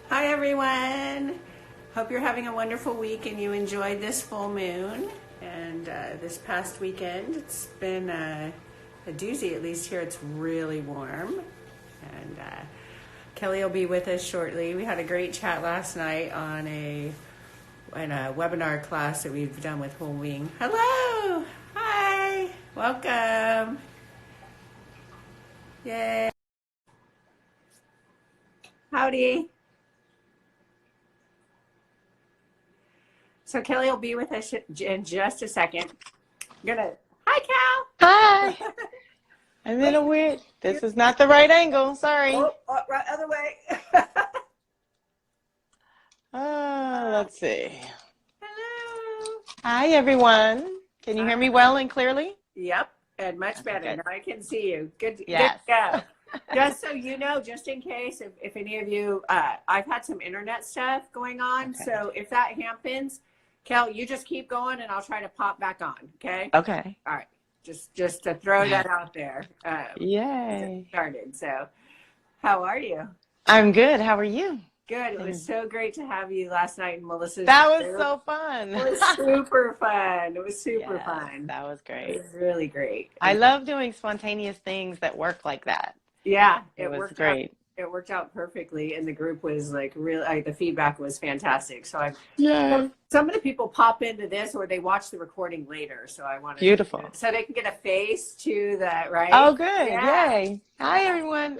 Hi everyone. Hope you're having a wonderful week and you enjoyed this full moon. And this past weekend, it's been a doozy. At least here, it's really warm. And Kelly will be with us shortly. We had a great chat last night on a webinar class that we've done with Whole Wing. Hello. Hi. Welcome. Yay. Howdy. So Kelly will be with us in just a second. Hi, Hi. Cal. I'm in a weird. This is not the right angle. Sorry. Right, other way. Let's see. Hello. Hi, everyone. Can you hear me well and clearly? Yep, and much better. Good. Now I can see you. Good, Yes. Good to go. Just so you know, just in case, if any of you, I've had some internet stuff going on. Okay. So if that happens, Kel, you just keep going and I'll try to pop back on. Okay. Okay. All right. Just to throw that out there. Yay. Started. So how are you? I'm good. How are you? Good. It was so great to have you last night in Melissa's. That was so fun. It was super fun. It was super Yes, fun. That was great. It was really great. I love doing spontaneous things that work like that. Yeah, it was great. It worked out perfectly, and the group was like really. The feedback was fantastic. So some of the people pop into this, or they watch the recording later. So I wanted Beautiful. So they can get a face to that, right? Oh, good. Yeah. Yay. Hi, everyone.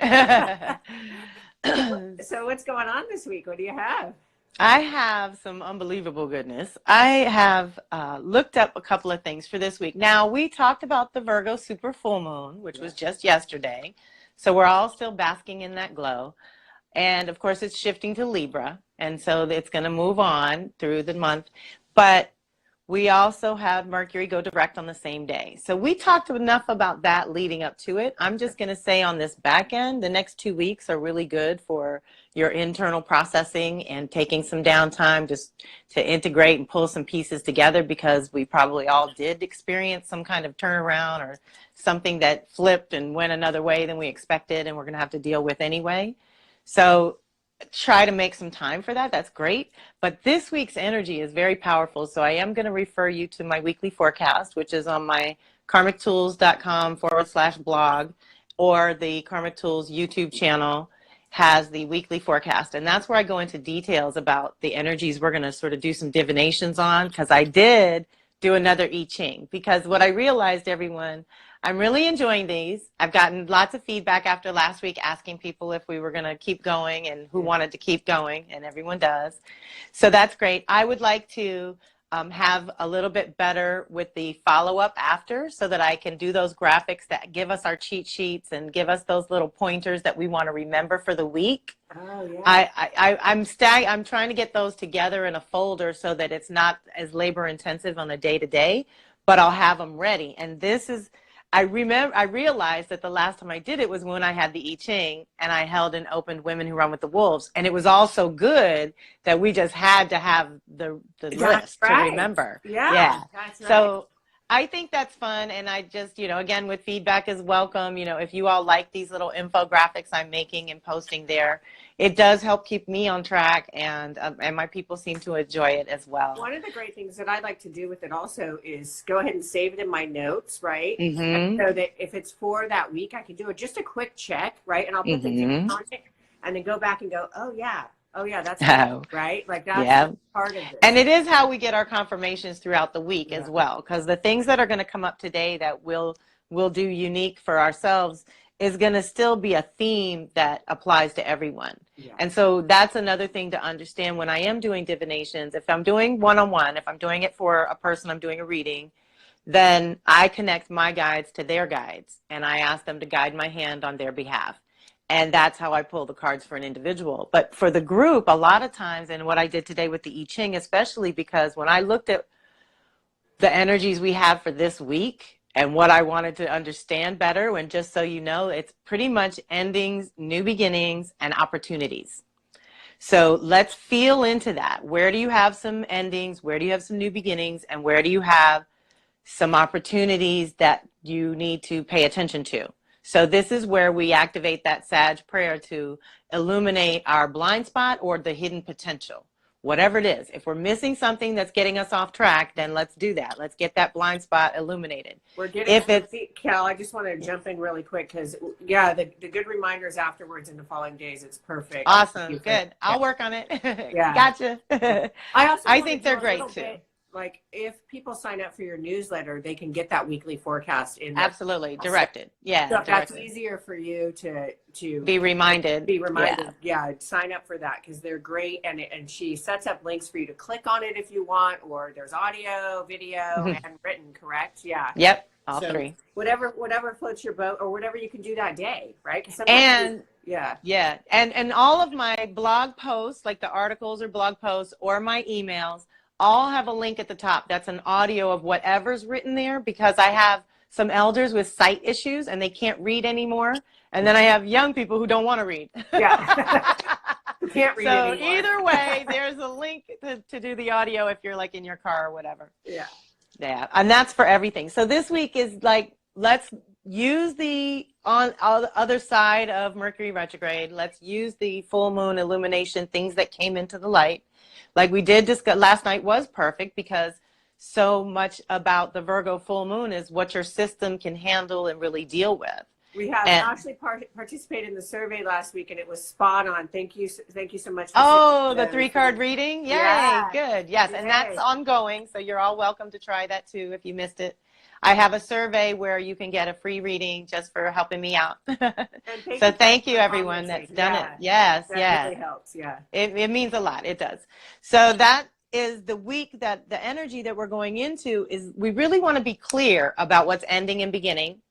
So what's going on this week? What do you have? I have some unbelievable goodness. I have looked up a couple of things for this week. Now, we talked about the Virgo super full moon, which was just yesterday. So we're all still basking in that glow. And of course, it's shifting to Libra. And so it's going to move on through the month. But we also have Mercury go direct on the same day. So we talked enough about that leading up to it. I'm just going to say on this back end, the next 2 weeks are really good for your internal processing and taking some downtime just to integrate and pull some pieces together, because we probably all did experience some kind of turnaround or something that flipped and went another way than we expected and we're going to have to deal with anyway. So try to make some time for that. That's great. But this week's energy is very powerful. So I am going to refer you to my weekly forecast, which is on my karmictools.com/blog, or the Karmic Tools YouTube channel has the weekly forecast. And that's where I go into details about the energies we're going to sort of do some divinations on, because I did do another I Ching. Because what I realized, everyone, I'm really enjoying these. I've gotten lots of feedback after last week asking people if we were going to keep going and who wanted to keep going, and everyone does. So that's great. I would like to have a little bit better with the follow-up after, so that I can do those graphics that give us our cheat sheets and give us those little pointers that we want to remember for the week. Oh, yeah. I'm trying to get those together in a folder so that it's not as labor intensive on the day-to-day, but I'll have them ready. And this is, I realized that the last time I did it was when I had the I Ching and I held and opened Women Who Run with the Wolves. And it was all so good that we just had to have the list to remember. Yeah. That's right. So I think that's fun. And I just, again, with feedback is welcome. If you all like these little infographics I'm making and posting there, it does help keep me on track, and my people seem to enjoy it as well. One of the great things that I like to do with it also is go ahead and save it in my notes, right? Mm-hmm. So that if it's for that week, I can do it just a quick check, right? And I'll put things in on it and then go back and go, oh yeah, that's right? Like that's part of it. And it is how we get our confirmations throughout the week as well, because the things that are going to come up today that we'll do unique for ourselves is going to still be a theme that applies to everyone. Yeah. And so that's another thing to understand when I am doing divinations. If I'm doing one-on-one, if I'm doing it for a person, I'm doing a reading, then I connect my guides to their guides, and I ask them to guide my hand on their behalf. And that's how I pull the cards for an individual. But for the group, a lot of times, and what I did today with the I Ching, especially because when I looked at the energies we have for this week, and what I wanted to understand better, and just so you know, it's pretty much endings, new beginnings, and opportunities. So let's feel into that. Where do you have some endings? Where do you have some new beginnings? And where do you have some opportunities that you need to pay attention to? So this is where we activate that Sag prayer to illuminate our blind spot or the hidden potential. Whatever it is, if we're missing something that's getting us off track, then let's do that. Let's get that blind spot illuminated. We're getting, if it's, Cal, I just want to jump in really quick because, yeah, the good reminders afterwards in the following days, it's perfect. Awesome. Good. I'll work on it. Yeah. Gotcha. I think they're great too. Like if people sign up for your newsletter, they can get that weekly forecast in. Absolutely. Directed. Yeah. So that's easier for you to be reminded. Yeah. Sign up for that because they're great. And she sets up links for you to click on it if you want, or there's audio, video, and written, correct? Yeah. Yep. All three. Whatever floats your boat or whatever you can do that day, right? And all of my blog posts, like the articles or blog posts or my emails, all have a link at the top. That's an audio of whatever's written there because I have some elders with sight issues and they can't read anymore. And then I have young people who don't want to read. Yeah. Can't read so anymore. Either way, there's a link to do the audio if you're like in your car or whatever. Yeah. Yeah. And that's for everything. So this week is like, let's use the other side of Mercury retrograde. Let's use the full moon illumination, things that came into the light. Like we did discuss last night was perfect because so much about the Virgo full moon is what your system can handle and really deal with. We have actually participated in the survey last week and it was spot on. Thank you so much. For the 3-card reading? Yay, yeah. Good. Yes, and that's ongoing, so you're all welcome to try that too if you missed it. I have a survey where you can get a free reading just for helping me out. So thank you everyone that's done it. Yes, that really helps, yeah. It means a lot, it does. So that is the week that the energy that we're going into is we really want to be clear about what's ending and beginning.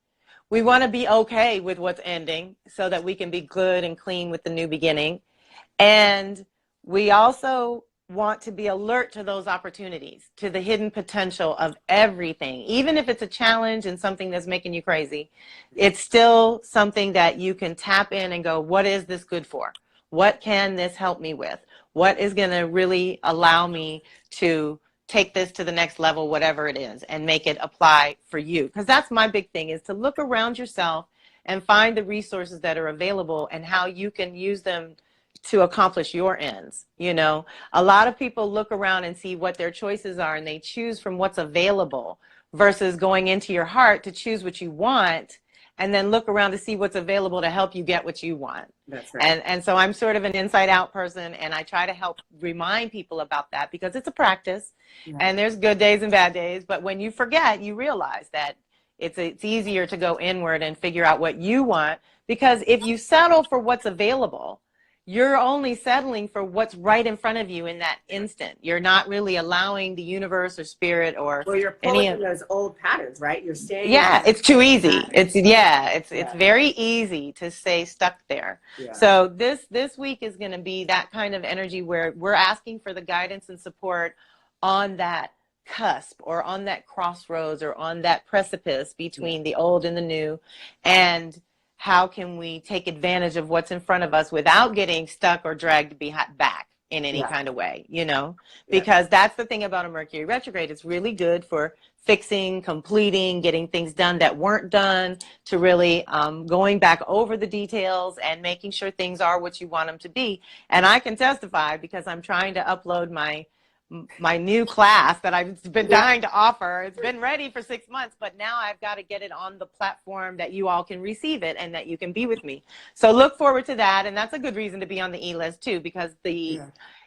We want to be okay with what's ending so that we can be good and clean with the new beginning. And we also want to be alert to those opportunities, to the hidden potential of everything. Even if it's a challenge and something that's making you crazy, it's still something that you can tap in and go, what is this good for? What can this help me with? What is going to really allow me to take this to the next level, whatever it is, and make it apply for you? Because that's my big thing, is to look around yourself and find the resources that are available and how you can use them to accomplish your ends. You know, a lot of people look around and see what their choices are and they choose from what's available versus going into your heart to choose what you want and then look around to see what's available to help you get what you want. That's right. And so I'm sort of an inside out person and I try to help remind people about that because it's a practice and there's good days and bad days, but when you forget, you realize that it's easier to go inward and figure out what you want, because if you settle for what's available, you're only settling for what's right in front of you in that instant. You're not really allowing the universe or spirit or you're pulling in those old patterns, right? You're staying. Yeah, it's too easy. It's very easy to stay stuck there. Yeah. So this week is going to be that kind of energy where we're asking for the guidance and support on that cusp or on that crossroads or on that precipice between the old and the new, and how can we take advantage of what's in front of us without getting stuck or dragged back in any kind of way, you know, because that's the thing about a Mercury retrograde. It's really good for fixing, completing, getting things done that weren't done, to really going back over the details and making sure things are what you want them to be. And I can testify because I'm trying to upload my new class that I've been dying to offer. It's been ready for 6 months, but now I've got to get it on the platform that you all can receive it and that you can be with me. So look forward to that. And that's a good reason to be on the e-list too, because the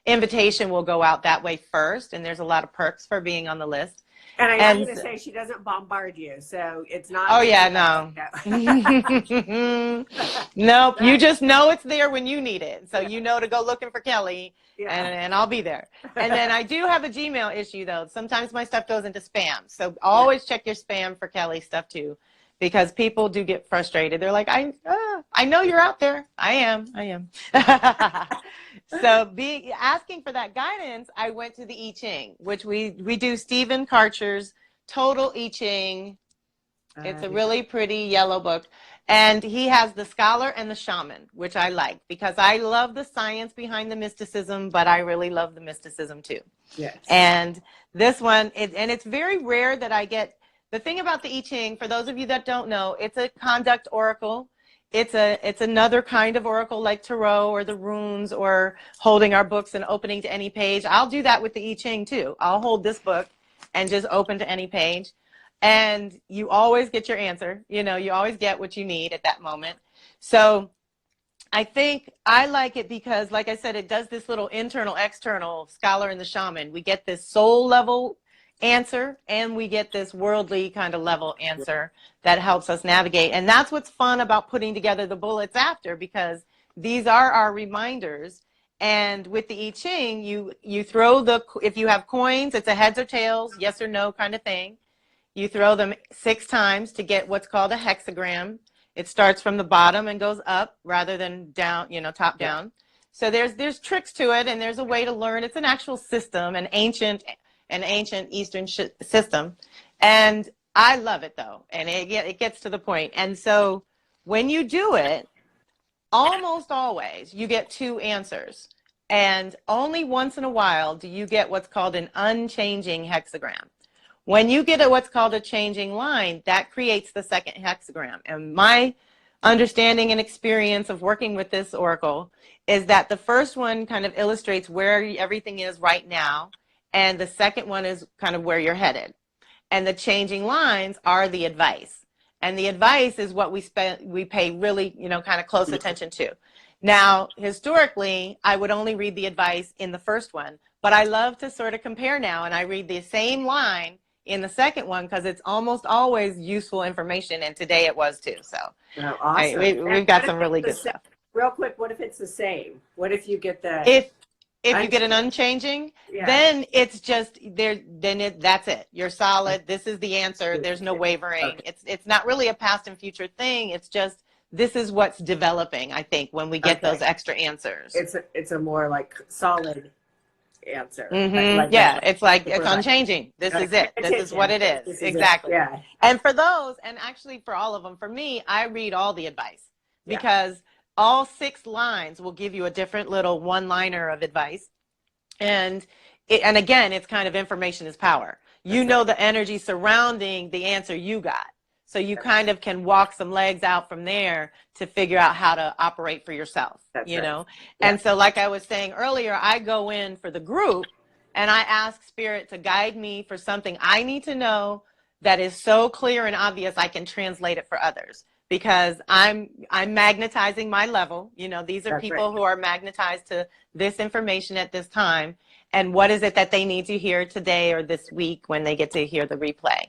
invitation will go out that way first. And there's a lot of perks for being on the list. And I'm going to say she doesn't bombard you, so it's not. Oh, yeah, no. Nope, you just know it's there when you need it. So you know to go looking for Kelly, and I'll be there. And then I do have a Gmail issue, though. Sometimes my stuff goes into spam. So always check your spam for Kelly stuff, too, because people do get frustrated. They're like, I know you're out there. I am. So asking for that guidance, I went to the I Ching, which we do Stephen Karcher's Total I Ching. It's a really pretty yellow book. And he has the scholar and the shaman, which I like because I love the science behind the mysticism, but I really love the mysticism too. Yes. And this one, and it's very rare that I get the thing about the I Ching, for those of you that don't know, it's a conduct oracle. It's another kind of oracle like tarot or the runes or holding our books and opening to any page. I'll do that with the I Ching too. I'll hold this book and just open to any page. And you always get your answer. You know, you always get what you need at that moment. So I think I like it because, like I said, it does this little internal, external scholar and the shaman. We get this soul level answer and we get this worldly kind of level answer that helps us navigate. And that's what's fun about putting together the bullets after, because these are our reminders. And with the I Ching, you throw if you have coins, it's a heads or tails, yes or no kind of thing. You throw them 6 times to get what's called a hexagram. It starts from the bottom and goes up rather than down, you know, top down. So there's tricks to it, and there's a way to learn. It's an actual system, an ancient Eastern system. And I love it though. And it gets to the point. And so when you do it, almost always you get 2 answers. And only once in a while do you get what's called an unchanging hexagram. When you get what's called a changing line, that creates the second hexagram. And my understanding and experience of working with this oracle is that the first one kind of illustrates where everything is right now, and the second one is kind of where you're headed. And the changing lines are the advice. And the advice is what we pay really, you know, kind of close attention to. Now, historically, I would only read the advice in the first one, but I love to sort of compare now, and I read the same line in the second one because it's almost always useful information, and today it was too. So awesome. We've got some really good stuff. Real quick, what if it's the same? What if you get the if you get an unchanging, then it's just there. Then that's it. You're solid. This is the answer. There's no wavering. Okay. It's not really a past and future thing. It's just this is what's developing. I think when we get those extra answers, it's a more like solid answer. Mm-hmm. It's unchanging. This is it. This is what it is. Exactly. Yeah. And for those, and actually for all of them, for me, I read all the advice because all 6 lines will give you a different little one-liner of advice. And again, it's kind of information is power. You know the energy surrounding the answer you got. So you kind of can walk some legs out from there to figure out how to operate for yourself, you know? Yeah. And so like I was saying earlier, I go in for the group and I ask Spirit to guide me for something I need to know that is so clear and obvious I can translate it for others. Because I'm magnetizing my level. You know, these are people who are magnetized to this information at this time. And what is it that they need to hear today or this week when they get to hear the replay?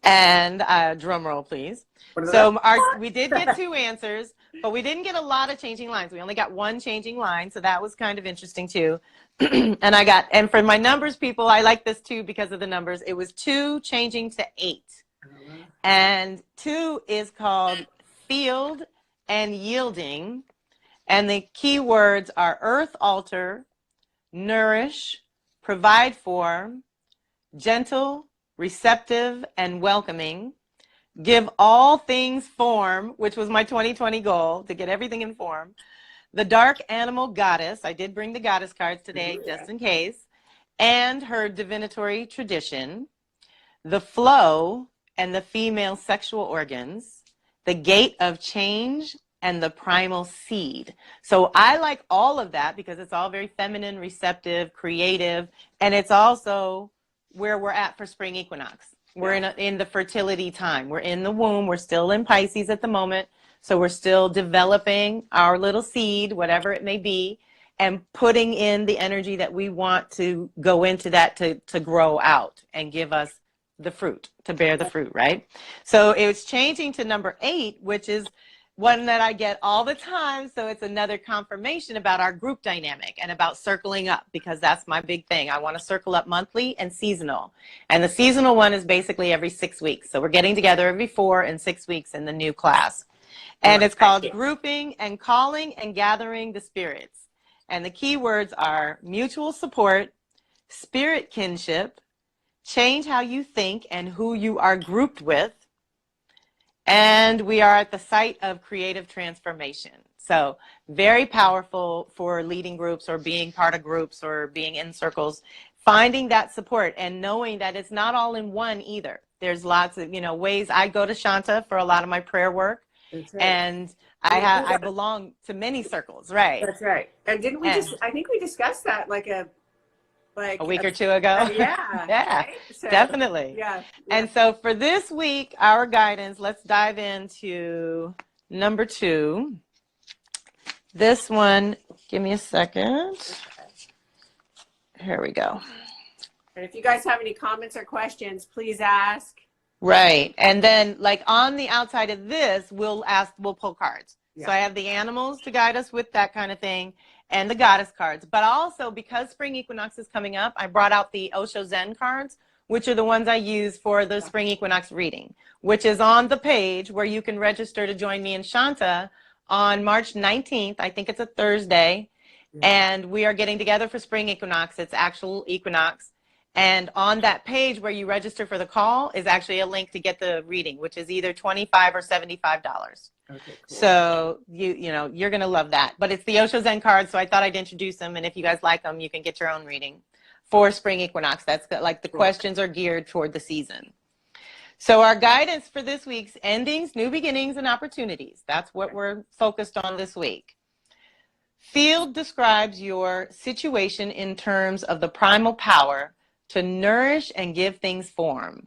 And drum roll, please. So we did get 2 answers, but we didn't get a lot of changing lines. We only got 1 changing line. So that was kind of interesting too. And for my numbers people, I like this too because of the numbers. It was 2 changing to 8. And 2 is called field and yielding, and the key words are earth alter, nourish, provide for, gentle, receptive, and welcoming, give all things form, which was my 2020 goal, to get everything in form, the dark animal goddess, I did bring the goddess cards today just in case, and her divinatory tradition, the flow and the female sexual organs, the gate of change, and the primal seed. So I like all of that because it's all very feminine, receptive, creative, and it's also where we're at for spring equinox. We're in the fertility time. We're in the womb. We're still in Pisces at the moment. So we're still developing our little seed, whatever it may be, and putting in the energy that we want to go into that to grow out and give us the fruit, to bear the fruit, right? So it's changing to number 8, which is one that I get all the time. So it's another confirmation about our group dynamic and about circling up, because that's my big thing. I want to circle up monthly and seasonal. And the seasonal one is basically every 6 weeks. So we're getting together every 4 and 6 weeks in the new class. And it's called grouping and calling and gathering the spirits. And the key words are mutual support, spirit kinship, change how you think and who you are grouped with. And we are at the site of creative transformation. So very powerful for leading groups or being part of groups or being in circles. finding that support and knowing that it's not all in one either. There's lots of, ways. I go to Shanta for a lot of my prayer work. That's right. And I belong to many circles, right? That's right. And didn't we I think we discussed that like a week or two ago. Yeah. Yeah, right? So, definitely. Yeah. And so for this week, our guidance, let's dive into number 2. This one, give me a second. Here we go. And if you guys have any comments or questions, please ask. Right. And then like on the outside of this, we'll pull cards. Yeah. So I have the animals to guide us with that kind of thing and the goddess cards. But also because spring equinox is coming up, I brought out the Osho Zen cards, which are the ones I use for the spring equinox reading, which is on the page where you can register to join me in Shanta on March 19th. I think it's a Thursday. And we are getting together for spring equinox. It's actual equinox. And on that page where you register for the call is actually a link to get the reading, which is either $25 or $75. Okay, cool. So you're going to love that. But it's the Osho Zen cards, so I thought I'd introduce them. And if you guys like them, you can get your own reading for spring equinox. That's like the questions are geared toward the season. So our guidance for this week's endings, new beginnings, and opportunities. That's what we're focused on this week. Field describes your situation in terms of the primal power to nourish and give things form.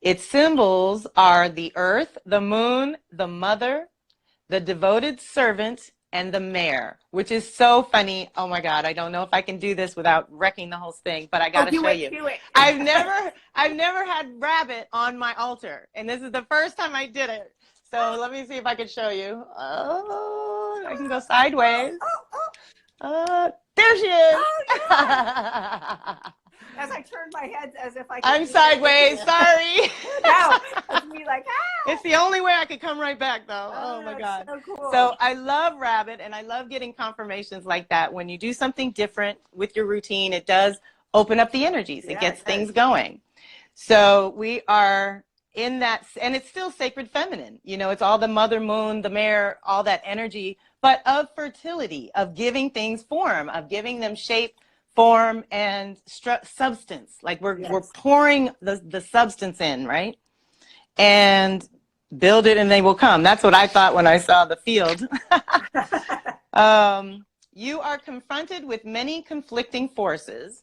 Its symbols are the earth, the moon, the mother, the devoted servant, and the mare, which is so funny. Oh my God, I don't know if I can do this without wrecking the whole thing, but I gotta show you. Do it. I've never had rabbit on my altar, and this is the first time I did it. So let me see if I can show you. Oh, I can go sideways. There she is. Oh, yeah. As I turned my head as if I could. I'm sideways, sorry. No, it's me like, ah. It's the only way I could come right back though. Oh my God. So cool. So I love rabbit and I love getting confirmations like that. When you do something different with your routine, it does open up the energies. It gets things going. So we are in that, and it's still sacred feminine. It's all the mother moon, the mare, all that energy, but of fertility, of giving things form, of giving them shape, form, and substance. Like we're pouring the substance in, right? And build it and they will come. That's what I thought when I saw the field. You are confronted with many conflicting forces.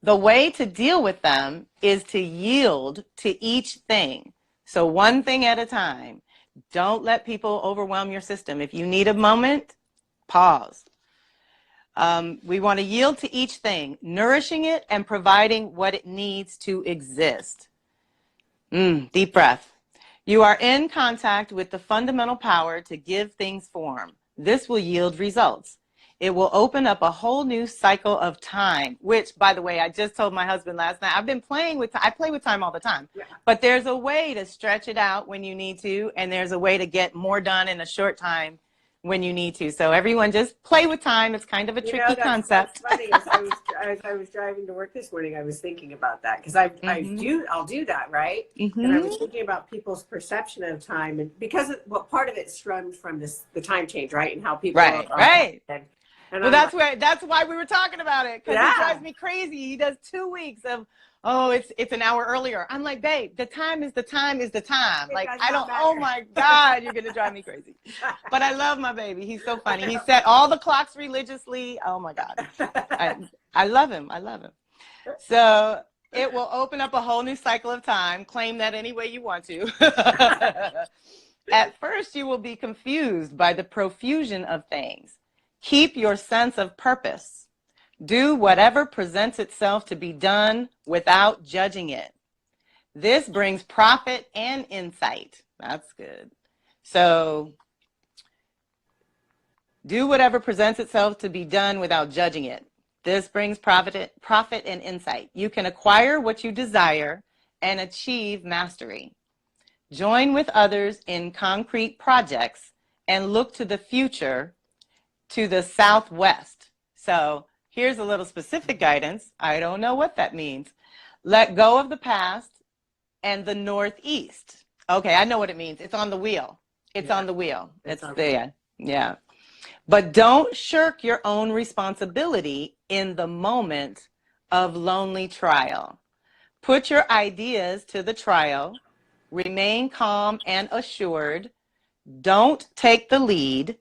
The way to deal with them is to yield to each thing. So one thing at a time. Don't let people overwhelm your system. If you need a moment, pause. We want to yield to each thing, nourishing it and providing what it needs to exist. Deep breath. You are in contact with the fundamental power to give things form. This will yield results. It will open up a whole new cycle of time, which, by the way, I just told my husband last night, I've been playing with time. I play with time all the time, but there's a way to stretch it out when you need to, and there's a way to get more done in a short time when you need to. So everyone just play with time. It's kind of a tricky concept. That's funny. As I was driving to work this morning, I was thinking about that because I'll do that, right? And I was thinking about people's perception of time, and because part of it stemmed from the time change, right? And how people well, that's why we were talking about it, because it drives me crazy. He does 2 weeks of, it's an hour earlier. I'm like, babe, the time is the time is the time. Like, oh my God, you're going to drive me crazy. But I love my baby. He's so funny. He set all the clocks religiously. Oh my God. I love him. I love him. So it will open up a whole new cycle of time. Claim that any way you want to. At first, you will be confused by the profusion of things. Keep your sense of purpose. Do whatever presents itself to be done without judging it. This brings profit and insight. That's good. So do whatever presents itself to be done without judging it. This brings profit and insight. You can acquire what you desire and achieve mastery. Join with others in concrete projects and look to the future, to the southwest. So here's a little specific guidance. I don't know what that means. Let go of the past and the northeast. Okay, I know what it means. It's on the wheel. It's on the wheel. It's there. Yeah. But don't shirk your own responsibility in the moment of lonely trial. Put your ideas to the trial. Remain calm and assured. Don't take the lead.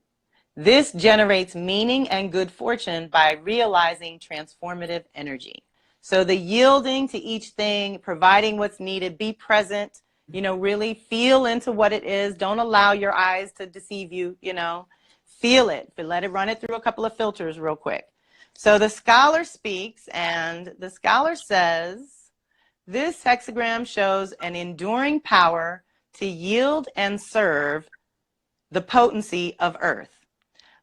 This generates meaning and good fortune by realizing transformative energy. So the yielding to each thing, providing what's needed, be present, really feel into what it is. Don't allow your eyes to deceive you, feel it, but let it run it through a couple of filters real quick. So the scholar speaks, and the scholar says, this hexagram shows an enduring power to yield and serve the potency of earth.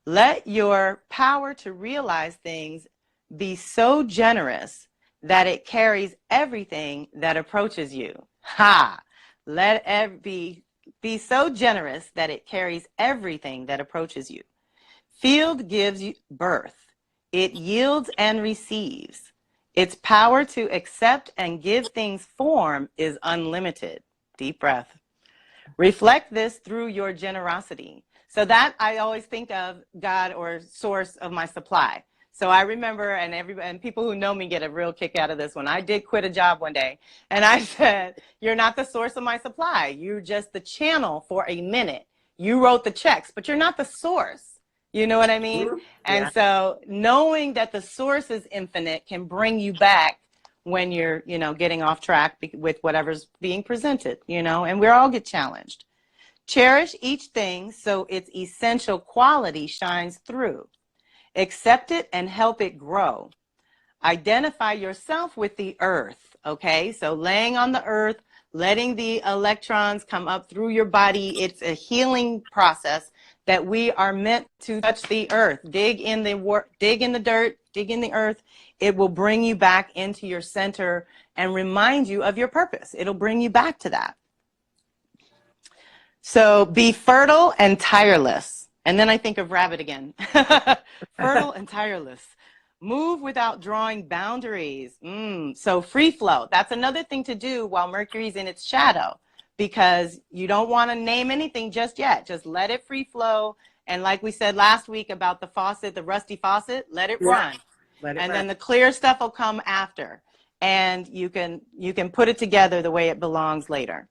Let your power to realize things be so generous that it carries everything that approaches you. Ha! Let it be so generous that it carries everything that approaches you. Field gives you birth. It yields and receives. Its power to accept and give things form is unlimited. Deep breath. Reflect this through your generosity. So that I always think of God or source of my supply. So I remember, and people who know me get a real kick out of this one. I did quit a job one day, and I said, you're not the source of my supply. You're just the channel for a minute. You wrote the checks, but you're not the source. You know what I mean? Yeah. And so knowing that the source is infinite can bring you back when you're, getting off track with whatever's being presented, and we all get challenged. Cherish each thing so its essential quality shines through. Accept it and help it grow. Identify yourself with the earth, okay? So laying on the earth, letting the electrons come up through your body. It's a healing process that we are meant to touch the earth. Dig in the dirt, dig in the earth. It will bring you back into your center and remind you of your purpose. It'll bring you back to that. So be fertile and tireless. And then I think of rabbit again. Fertile and tireless. Move without drawing boundaries. So free flow. That's another thing to do while Mercury's in its shadow, because you don't want to name anything just yet. Just let it free flow. And like we said last week about the faucet, the rusty faucet, let it run. And then the clear stuff will come after. And you can put it together the way it belongs later.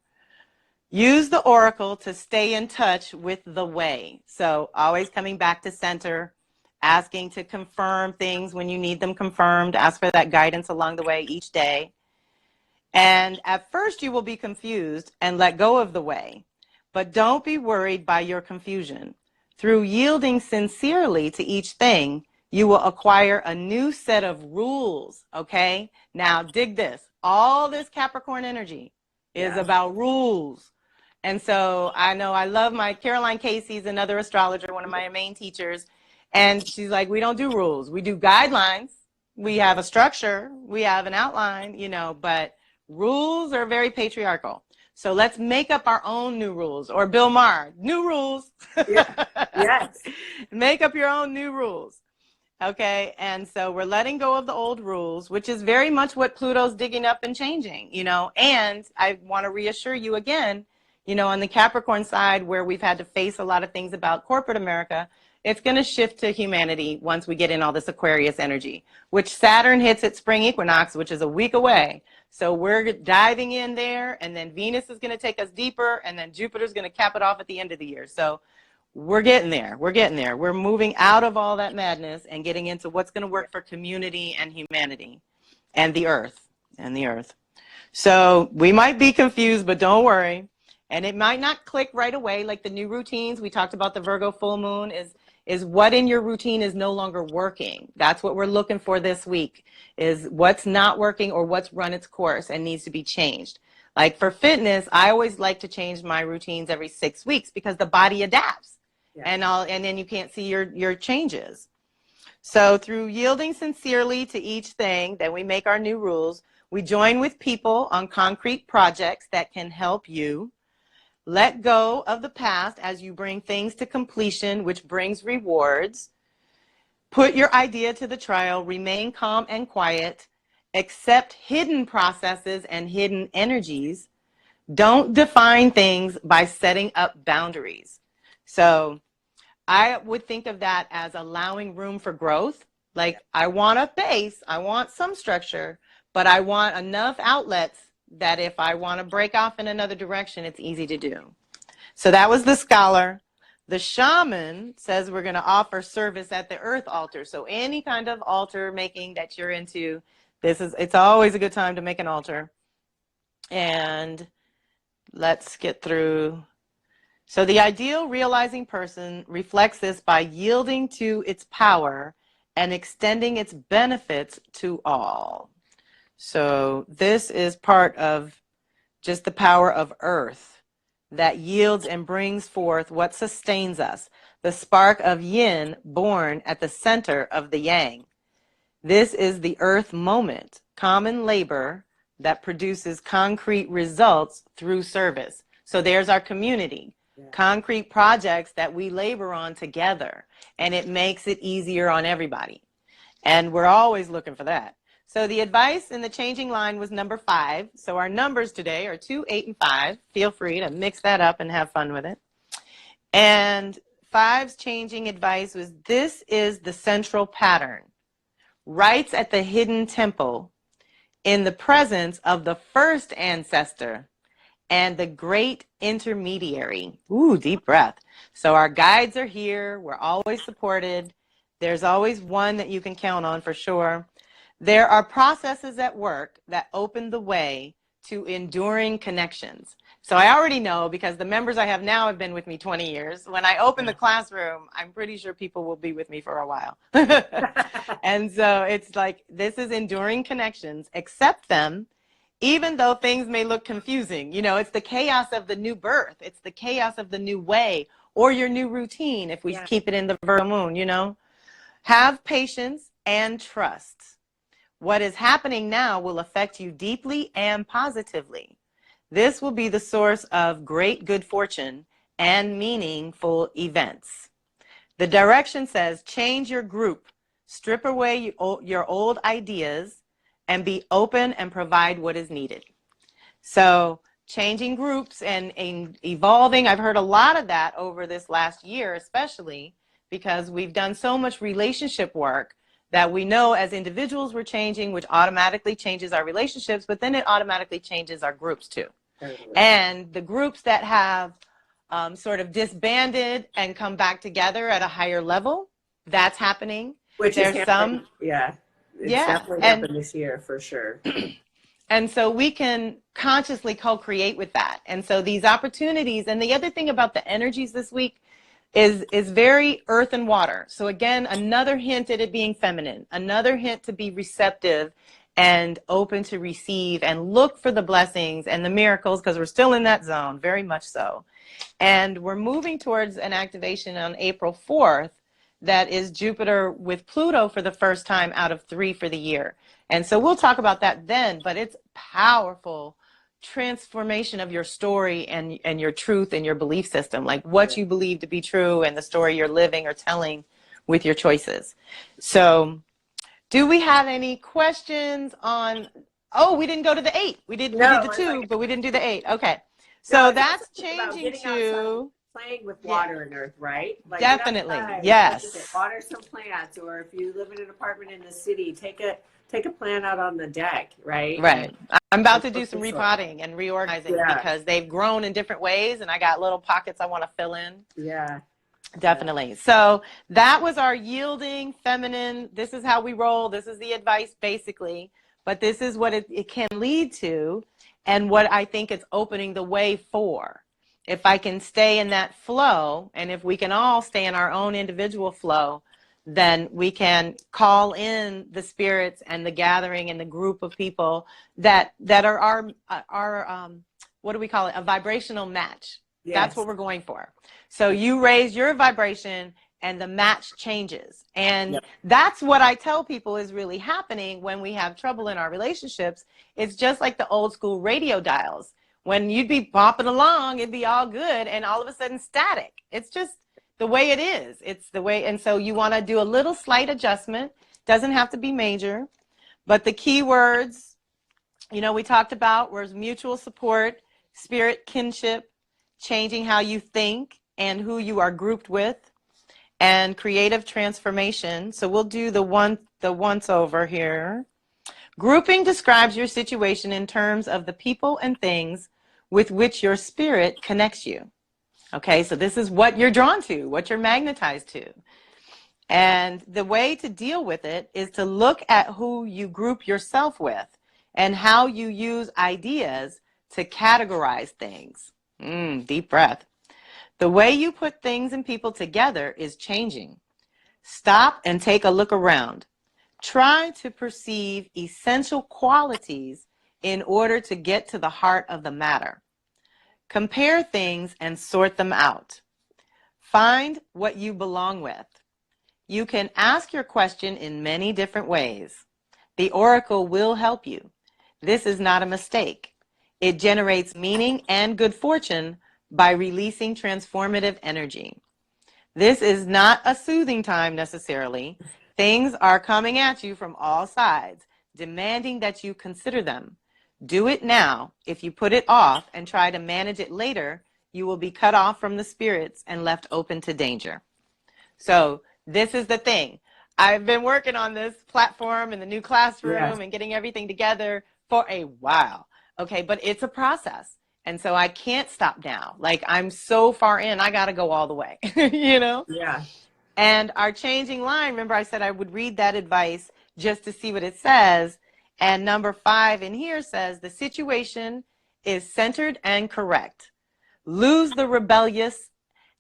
Use the oracle to stay in touch with the way. So always coming back to center, asking to confirm things when you need them confirmed. Ask for that guidance along the way each day. And at first you will be confused and let go of the way. But don't be worried by your confusion. Through yielding sincerely to each thing, you will acquire a new set of rules, okay? Now dig this. All this Capricorn energy is about rules. And so I know I love my Caroline Casey's another astrologer, one of my main teachers. And she's like, we don't do rules. We do guidelines. We have a structure. We have an outline, but rules are very patriarchal. So let's make up our own new rules. Or Bill Maher, new rules. Yeah. Yes. Make up your own new rules. Okay. And so we're letting go of the old rules, which is very much what Pluto's digging up and changing, and I want to reassure you again, on the Capricorn side, where we've had to face a lot of things about corporate America, it's going to shift to humanity once we get in all this Aquarius energy, which Saturn hits its spring equinox, which is a week away. So we're diving in there, and then Venus is going to take us deeper, and then Jupiter's going to cap it off at the end of the year. So we're getting there. We're getting there. We're moving out of all that madness and getting into what's going to work for community and humanity and the earth So we might be confused, but don't worry. And it might not click right away, like the new routines. We talked about the Virgo full moon is what in your routine is no longer working. That's what we're looking for this week, is what's not working or what's run its course and needs to be changed. Like for fitness, I always like to change my routines every 6 weeks because the body adapts. Yeah. And then you can't see your changes. So through yielding sincerely to each thing, then we make our new rules. We join with people on concrete projects that can help you. Let go of the past as you bring things to completion, which brings rewards. Put your idea to the trial. Remain calm and quiet. Accept hidden processes and hidden energies. Don't define things by setting up boundaries. So I would think of that as allowing room for growth. Like, I want a base, I want some structure, but I want enough outlets that if I want to break off in another direction, it's easy to do. So that was the scholar. The shaman says we're going to offer service at the earth altar. So any kind of altar making that you're into, it's always a good time to make an altar. And let's get through. So the ideal realizing person reflects this by yielding to its power and extending its benefits to all. So this is part of just the power of earth that yields and brings forth what sustains us, the spark of yin born at the center of the yang. This is the earth moment, common labor that produces concrete results through service. So there's our community, concrete projects that we labor on together, and it makes it easier on everybody. And we're always looking for that. So the advice in the changing line was number 5. So our numbers today are 2, 8, and 5. Feel free to mix that up and have fun with it. And 5's changing advice was, this is the central pattern. Rites at the hidden temple in the presence of the first ancestor and the great intermediary. Ooh, deep breath. So our guides are here. We're always supported. There's always one that you can count on for sure. There are processes at work that open the way to enduring connections. So I already know, because the members I have now have been with me 20 years. When I open the classroom, I'm pretty sure people will be with me for a while. And so it's like, this is enduring connections. Accept them, even though things may look confusing. You know, it's the chaos of the new birth. It's the chaos of the new way, or your new routine, if we keep it in the Virgo moon, you know. Have patience and trust. What is happening now will affect you deeply and positively. This will be the source of great good fortune and meaningful events. The direction says, change your group, strip away your old ideas, and be open and provide what is needed. So changing groups and evolving, I've heard a lot of that over this last year, especially because we've done so much relationship work that we know as individuals we're changing, which automatically changes our relationships, but then it automatically changes our groups too. And the groups that have sort of disbanded and come back together at a higher level, that's happening. Which there's some, it's definitely happened this year for sure. And so we can consciously co-create with that. And so these opportunities, and the other thing about the energies this week is very earth and water. So again, another hint at it being feminine, another hint to be receptive and open to receive and look for the blessings and the miracles, because we're still in that zone, very much so. And we're moving towards an activation on April 4th that is Jupiter with Pluto for the first time out of 3 for the year. And so we'll talk about that then, but it's powerful transformation of your story and your truth and your belief system, like what you believe to be true and the story you're living or telling with your choices. So do we have any questions on, oh, we didn't go to the 8. We did the 2, but we didn't do the 8. Okay. So that's changing to playing with water and earth, right? Like, definitely. Yes. Water some plants, or if you live in an apartment in the city, take a plant out on the deck, right? Right. I'm about to do some repotting and reorganizing because they've grown in different ways, and I got little pockets I want to fill in. Yeah. Definitely. So that was our yielding feminine. This is how we roll. This is the advice basically, but this is what it can lead to, and what I think it's opening the way for. If I can stay in that flow, and if we can all stay in our own individual flow, then we can call in the spirits and the gathering and the group of people that are our what do we call it? A vibrational match. Yes. That's what we're going for. So you raise your vibration and the match changes. And that's what I tell people is really happening when we have trouble in our relationships. It's just like the old school radio dials. When you'd be bopping along, it'd be all good, and all of a sudden static. It's just the way it is. It's the way, and so you want to do a little slight adjustment. Doesn't have to be major, but the key words, you know, we talked about was mutual support, spirit kinship, changing how you think and who you are grouped with, and creative transformation. So we'll do the once over here. Grouping describes your situation in terms of the people and things with which your spirit connects you. Okay, so this is what you're drawn to, what you're magnetized to. And the way to deal with it is to look at who you group yourself with and how you use ideas to categorize things. Deep breath. The way you put things and people together is changing. Stop and take a look around. Try to perceive essential qualities in order to get to the heart of the matter. Compare things and sort them out. Find what you belong with. You can ask your question in many different ways. The oracle will help you. This is not a mistake. It generates meaning and good fortune by releasing transformative energy. This is not a soothing time necessarily. Things are coming at you from all sides, demanding that you consider them. Do it now. If you put it off and try to manage it later, you will be cut off from the spirits and left open to danger. So this is the thing. I've been working on this platform and the new classroom and getting everything together for a while. Okay, but it's a process. And so I can't stop now. Like, I'm so far in, I got to go all the way, you know? Yeah. And our changing line, remember I said I would read that advice just to see what it says. And number 5 in here says, the situation is centered and correct. Lose the rebellious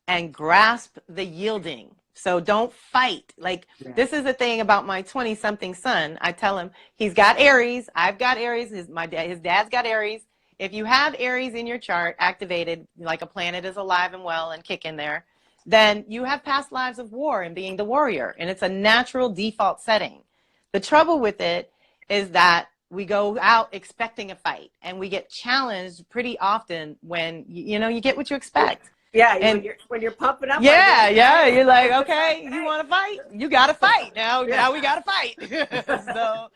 and grasp the yielding. So don't fight. Like, this is the thing about my 20-something son. I tell him he's got Aries. I've got Aries. His dad's got Aries. If you have Aries in your chart activated, like a planet is alive and well and kicking there, then you have past lives of war and being the warrior. And it's a natural default setting. The trouble with it is that we go out expecting a fight, and we get challenged pretty often when, you know, you get what you expect. Yeah, and when you're pumping up. You're like, okay, you want to fight? You got to fight. Now we got to fight.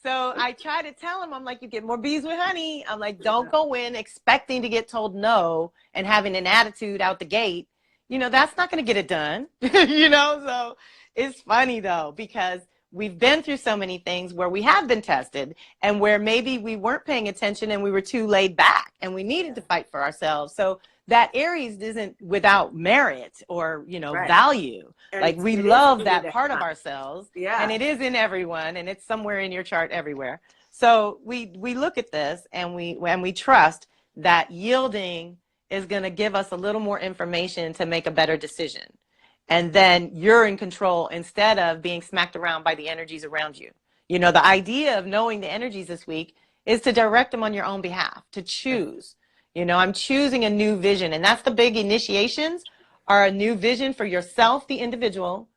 So I try to tell him, I'm like, you get more bees with honey. I'm like, don't go in expecting to get told no and having an attitude out the gate. You know, that's not going to get it done. You know, so it's funny though, because we've been through so many things where we have been tested and where maybe we weren't paying attention and we were too laid back and we needed to fight for ourselves. So that Aries isn't without merit or, you know, value. And like, we love that part of ourselves. Yeah. And it is in everyone, and it's somewhere in your chart everywhere. So we look at this and we trust that yielding is going to give us a little more information to make a better decision. And then you're in control instead of being smacked around by the energies around you. You know, the idea of knowing the energies this week is to direct them on your own behalf, to choose. You know, I'm choosing a new vision. And that's the big initiations, are a new vision for yourself, the individual.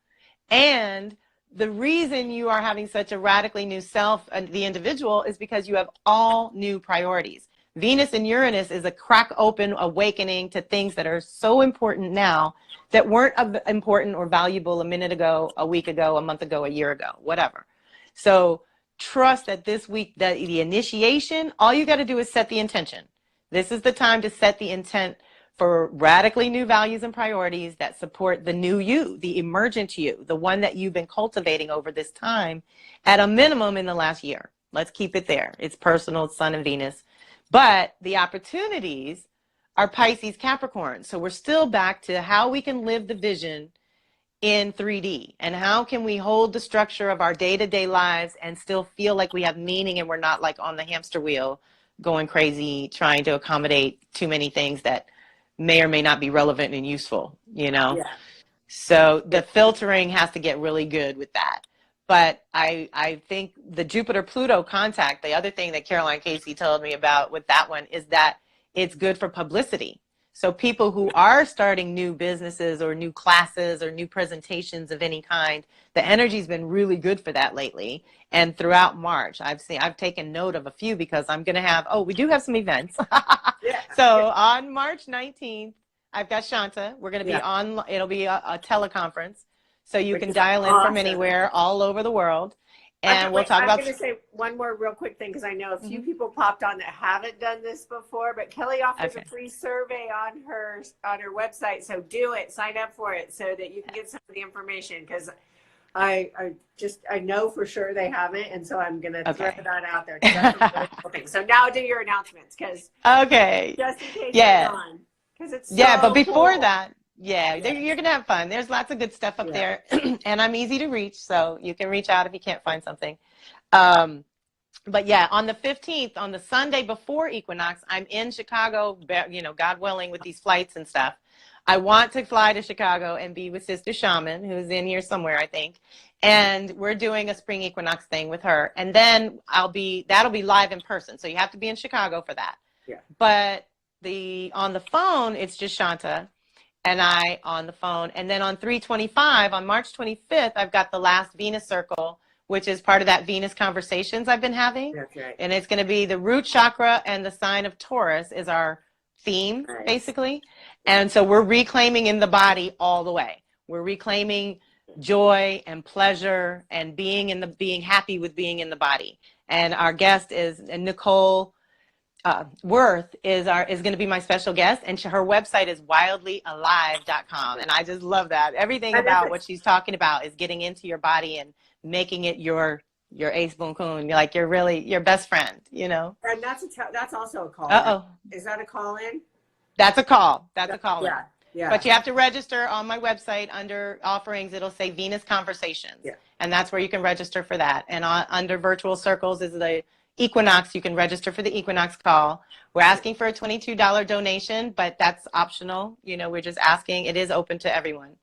And the reason you are having such a radically new self, the individual, is because you have all new priorities. Venus and Uranus is a crack open awakening to things that are so important now that weren't important or valuable a minute ago, a week ago, a month ago, a year ago, whatever. So trust that this week, that the initiation, all you got to do is set the intention. This is the time to set the intent for radically new values and priorities that support the new you, the emergent you, the one that you've been cultivating over this time at a minimum in the last year. Let's keep it there. It's personal, it's Sun and Venus. But the opportunities are Pisces, Capricorn. So we're still back to how we can live the vision in 3D and how can we hold the structure of our day-to-day lives and still feel like we have meaning and we're not like on the hamster wheel going crazy, trying to accommodate too many things that may or may not be relevant and useful, you know? Yeah. So the filtering has to get really good with that. But I think the Jupiter-Pluto contact, the other thing that Caroline Casey told me about with that one is that it's good for publicity. So people who are starting new businesses or new classes or new presentations of any kind, the energy's been really good for that lately. And throughout March, I've taken note of a few because I'm going to have, we do have some events. So on March 19th, I've got Shanta. We're going to be on, it'll be a teleconference. So you can dial in from anywhere all over the world. and we'll talk I'm about. going to say one more real quick thing because I know a few Mhm. people popped on that haven't done this before. But Kelly offers a Okay. free survey on her website, so do it. Sign up for it so that you can get some of the information. Because I know for sure they haven't, and so I'm going to throw Okay. that out there because that's a really cool thing. So now do your announcements, because Okay. just in case you're Yeah. gone, because it's Yeah, but so before cool. that, yeah, Yeah, you're gonna have fun. There's lots of good stuff up yeah, there, and I'm easy to reach, so you can reach out if you can't find something. Um, but yeah, on the 15th, on the Sunday before equinox, I'm in Chicago, God willing, with these flights and stuff. I want to fly to Chicago and be with Sister Shaman, who's in here somewhere, I think. And we're doing a spring equinox thing with her. And then that'll be live in person. So you have to be in Chicago for that. yeah. But on the phone, it's just Shanta and I on the phone. And then on 3/25, on March 25th, I've got the last Venus circle, which is part of that Venus conversations I've been having. That's right. And it's going to be the root chakra and the sign of Taurus is our theme, Nice. basically. And so we're reclaiming in the body all the way. We're reclaiming joy and pleasure and being happy with being in the body. And our guest is Nicole Worth is going to be my special guest, and her website is wildlyalive.com, and I just love that. Everything And about what she's talking about is getting into your body and making it your ace boon coon, like you're really your best friend, And that's also a call. Uh-oh. Is that a call in? That's a call. That's a call in. Yeah. Yeah. But you have to register on my website under offerings. It'll say Venus Conversations. Yeah. And that's where you can register for that. And under virtual circles is the equinox. You can register for the equinox call. We're asking for a $22 donation, but that's optional. We're just asking. It is open to everyone.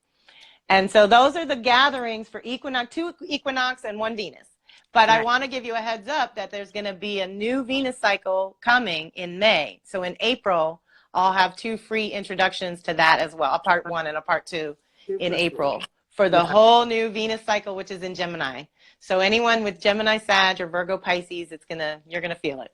And so those are the gatherings for equinox, 2 equinox and 1 Venus. But I want to give you a heads up that there's going to be a new Venus cycle coming in May. So in April, I'll have 2 free introductions to that as well, a part 1 and a part 2 in April for the whole new Venus cycle, which is in Gemini. So anyone with Gemini, Sag, or Virgo, Pisces, you're gonna feel it.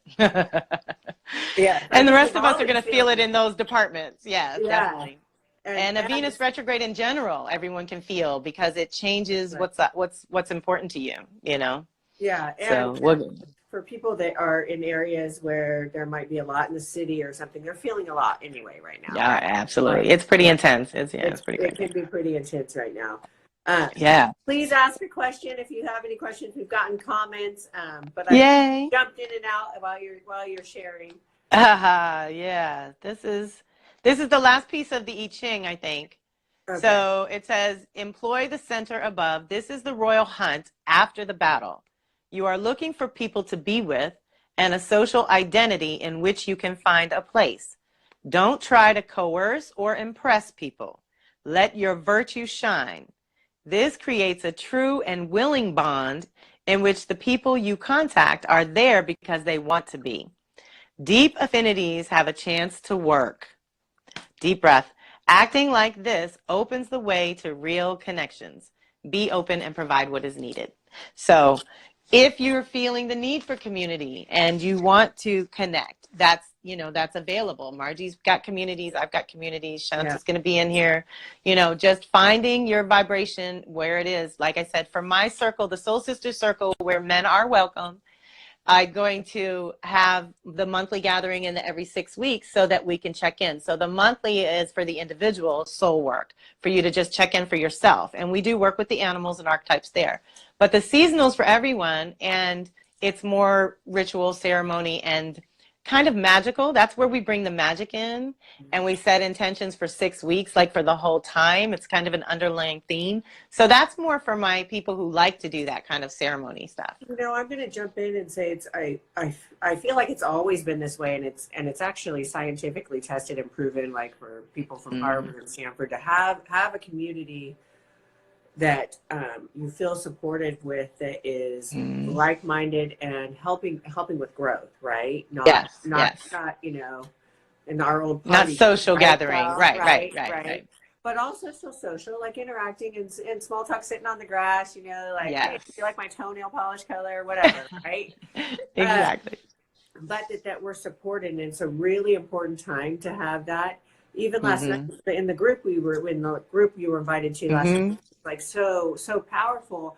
Yeah. And the rest of us are gonna feel it in those departments. Yeah, Yeah. definitely. And a Venus retrograde in general, everyone can feel because it changes what's important to you. Yeah. So for people that are in areas where there might be a lot in the city or something, they're feeling a lot anyway right now. Yeah, absolutely. It's pretty intense. It's pretty It crazy. can be pretty intense right now. Yeah. Please ask a question if you have any questions. We've gotten comments, but Yay. I jumped in and out while you're sharing. Yeah. This is the last piece of the I Ching, I think. Okay. So it says, employ the center above. This is the royal hunt after the battle. You are looking for people to be with and a social identity in which you can find a place. Don't try to coerce or impress people. Let your virtue shine. This creates a true and willing bond in which the people you contact are there because they want to be. Deep affinities have a chance to work. Deep breath. Acting like this opens the way to real connections. Be open and provide what is needed. So if you're feeling the need for community and you want to connect, that's available. Margie's got communities. I've got communities. Shanta's going to be in here. Just finding your vibration where it is. Like I said, for my circle, the Soul Sister Circle, where men are welcome, I'm going to have the monthly gathering in every 6 weeks so that we can check in. So the monthly is for the individual soul work, for you to just check in for yourself. And we do work with the animals and archetypes there. But the seasonal is for everyone, and it's more ritual, ceremony, and kind of magical. That's where we bring the magic in, and we set intentions for 6 weeks, like for the whole time. It's kind of an underlying theme. So that's more for my people who like to do that kind of ceremony stuff. I'm going to jump in and say I feel like it's always been this way, and it's actually scientifically tested and proven, like for people from Harvard and Stanford, to have a community that you feel supported with, that is like-minded and helping with growth, right? Not in our own party, not social gathering, well, right. But also still social, like interacting and small talk, sitting on the grass, like, hey, do you like my toenail polish color, whatever, right? Exactly. But that we're supported, and it's a really important time to have that. Even last night in the group you were invited to last night, like so powerful.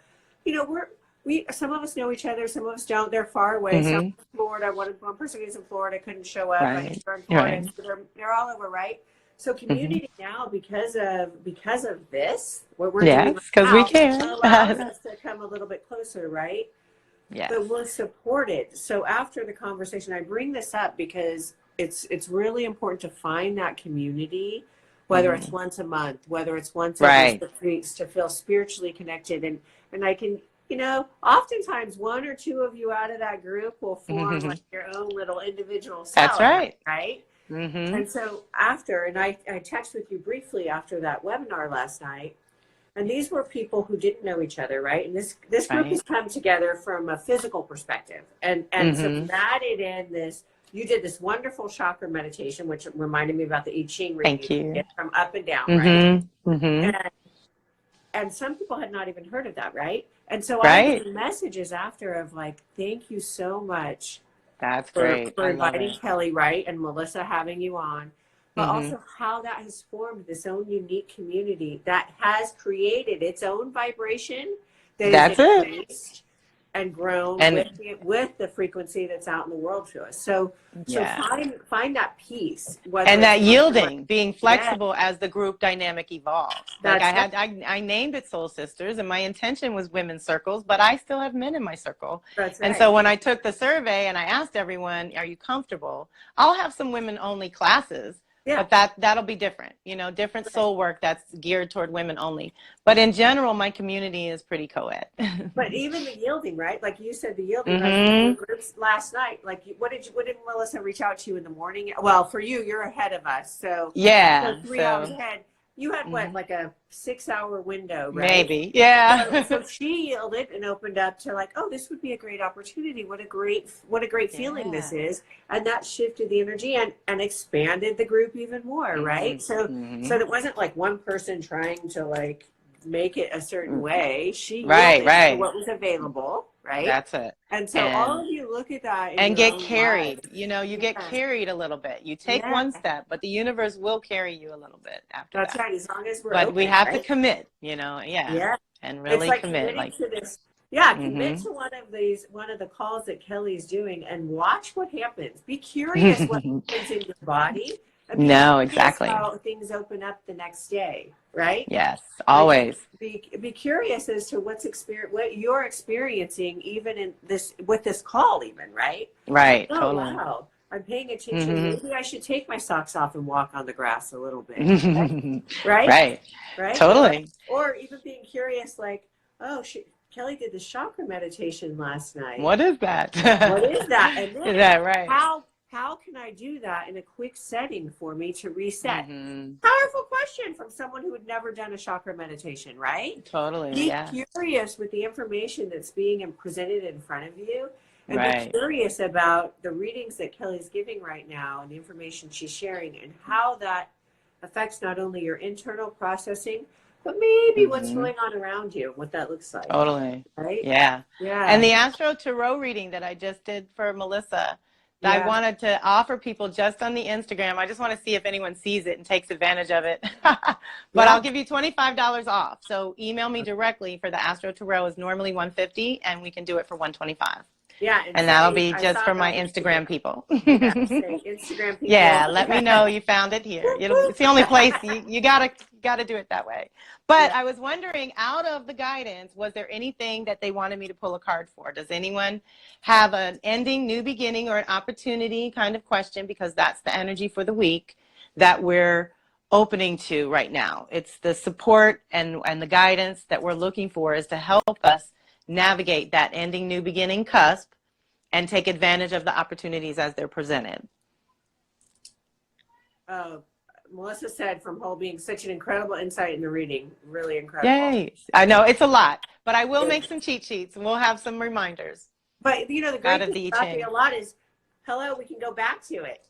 some of us know each other, some of us don't. They're far away. Some Mm-hmm. in Florida. One person is in Florida, couldn't show up. I think Right. they're in Florida. Right. So they're all over, right? So Mm-hmm. community now, because of this, what we're doing Yes, right because we now, care. allows us to come a little bit closer, right? Yes. But we're supported. So after the conversation, I bring this up because it's really important to find that community, whether it's Mm-hmm. once a month, whether it's once every Right. 6 weeks, to feel spiritually connected. And I can, oftentimes one or two of you out of that group will form like your own little individual That's salad, right. right? Mm-hmm. And so after, and I texted with you briefly after that webinar last night, and these were people who didn't know each other, right? And this group has Right. come together from a physical perspective. And so Mm-hmm. we added in this, you did this wonderful chakra meditation, which reminded me about the I Ching reading Thank you you. did from up and down, right? Mm-hmm. Mm-hmm. And some people had not even heard of that, right? And so I Right. get messages after of like, thank you so much That's for, great. for I love inviting it. Kelly, right? And Melissa having you on, but Mm-hmm. also how that has formed this own unique community that has created its own vibration that is That's it. increased and grown And with the frequency that's out in the world to us. So yeah. find that peace, whether And it's that once a month. yielding, being Yeah, flexible as the group dynamic evolves. Like that's right. I named it Soul Sisters, and my intention was women's circles, but I still have men in my circle. That's And right. so when I took the survey and I asked everyone, "Are you comfortable?" I'll have some women only classes, Yeah. but that'll be different. Different soul work that's geared toward women only. But in general, my community is pretty co-ed. But even the yielding, right? Like you said, the yielding, like the Mm-hmm. groups last night. Like, what did Melissa reach out to you in the morning? Well, for you, you're ahead of us, so Yeah. 3 hours So ahead. You had what, mhm. like a 6 hour window, right? Maybe. So, Yeah. so she yielded and opened up to like, oh, this would be a great opportunity. What a great feeling Yeah. this is, and that shifted the energy and expanded the group even more, right? So Mm-hmm. so it wasn't like one person trying to like make it a certain way. She Right, yielded to right. what was available, right? That's it. And so all And of you look at that in and your get own lives. carried. You get Yeah, carried a little bit. You take yeah, one step, but the universe will carry you a little bit after that's that. right. As long as we're But we open, have to right? commit, yeah, Yeah. and It's really like commit. committing Like, to this. Yeah, commit mm-hmm. to one of the calls that Kelly's doing and watch what happens. Be curious what happens in your body, and be No, curious exactly. how things open up the next day, right? Yes, Like always. be curious as to what you're experiencing even in this with this call even, right? Like, Right, oh totally. wow, I'm paying attention. Mm-hmm. Maybe I should take my socks off and walk on the grass a little bit. Right? Right, Right? totally. Or even being curious, like, oh, Kelly did the chakra meditation last night. What is that? What is that? And Is then that right? how can I do that in a quick setting for me to reset? Mm-hmm. Powerful question from someone who had never done a chakra meditation, right? Totally, Be yeah. curious with the information that's being presented in front of you, and be Right. curious about the readings that Kelly's giving right now and the information she's sharing and how that affects not only your internal processing, but maybe what's Mm-hmm. going on around you, what that looks like. Totally. Right? Yeah. And Yeah. the Astro Tarot reading that I just did for Melissa, I Yeah. wanted to offer people just on the Instagram. I just want to see if anyone sees it and takes advantage of it. But Yeah. I'll give you $25 off. So email me directly for the Astro Tarot. Is normally $150 and we can do it for $125. Yeah. And that'll say, be I just saw for my that Instagram people. Yeah. Say Instagram people. Yeah, let me know you found it here. It's the only place you gotta do it that way. But Yeah. I was wondering, out of the guidance, was there anything that they wanted me to pull a card for? Does anyone have an ending, new beginning, or an opportunity kind of question? Because that's the energy for the week that we're opening to right now. It's the support and the guidance that we're looking for is to help us navigate that ending, new beginning cusp and take advantage of the opportunities as they're presented. Melissa said from whole being such an incredible insight in the reading. Really incredible. Yay. I know it's a lot, but I will make some cheat sheets and we'll have some reminders. But the out great of thing the about I Ching. a lot is, hello, we can go back to it,